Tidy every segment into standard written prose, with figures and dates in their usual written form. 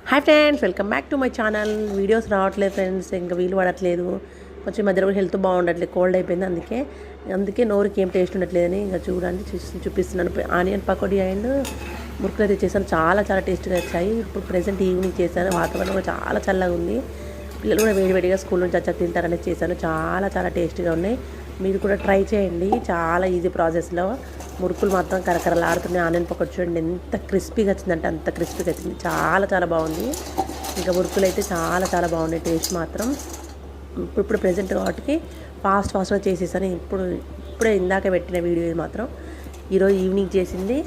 Hi friends, welcome back to my channel. Videos రావట్లేదు friends, ఇంకా వీలు పడట్లేదు. కొంచెం మధ్యలో కూడా హెల్త్ బాగుండట్లేదు, కోల్డ్ అయిపోయింది. అందుకే నోరుకి ఏం టేస్ట్ ఉండట్లేదని ఇంకా చూపిస్తున్నాను. ఆనియన్ పకోడీ అండ్ మురుకులు అయితే చేశాను. చాలా చాలా టేస్ట్గా వచ్చాయి. ఇప్పుడు ప్రెసెంట్ ఈవినింగ్ చేశాను. వాతావరణం కూడా చాలా చల్లగా ఉంది. పిల్లలు కూడా వేడివేడిగా స్కూల్ నుంచి వచ్చాక తింటారనేది చేశాను. చాలా చాలా టేస్ట్గా ఉన్నాయి. మీరు కూడా ట్రై చేయండి. చాలా ఈజీ ప్రాసెస్లో మురుకులు మాత్రం కరకరలాడుతున్నాయి. ఆనియన్ పకోడీ చూడండి ఎంత క్రిస్పీగా వచ్చిందంటే అంత క్రిస్పీగా వచ్చింది. చాలా చాలా బాగుంది. ఇంకా మురుకులు అయితే చాలా చాలా బాగున్నాయి. టేస్ట్ మాత్రం ఇప్పుడు ప్రెజెంట్ కాబట్టి ఫాస్ట్గా చేసేసాను. ఇప్పుడే ఇందాక పెట్టిన వీడియో మాత్రం ఈరోజు ఈవినింగ్ చేసింది.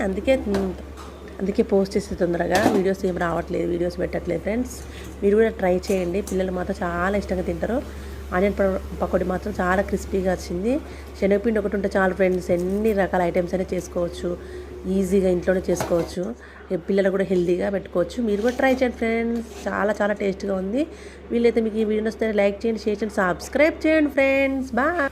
అందుకే పోస్ట్ చేస్తే తొందరగా వీడియోస్ ఏం రావట్లేదు, వీడియోస్ పెట్టట్లేదు ఫ్రెండ్స్. మీరు కూడా ట్రై చేయండి. పిల్లలు మాత్రం చాలా ఇష్టంగా తింటారు. ఆనియన్ పకోడీ మాత్రం చాలా క్రిస్పీగా వచ్చింది. శనగపిండి ఒకటి ఉంటే చాలు ఫ్రెండ్స్, ఎన్ని రకాల ఐటమ్స్ అయినా చేసుకోవచ్చు. ఈజీగా ఇంట్లోనే చేసుకోవచ్చు. పిల్లలు కూడా హెల్తీగా పెట్టుకోవచ్చు. మీరు కూడా ట్రై చేయండి ఫ్రెండ్స్. చాలా చాలా టేస్ట్గా ఉంది. వీళ్ళైతే మీకు ఈ వీడియో వస్తే లైక్ చేయండి, షేర్ చేయండి, సబ్స్క్రైబ్ చేయండి ఫ్రెండ్స్. బాయ్.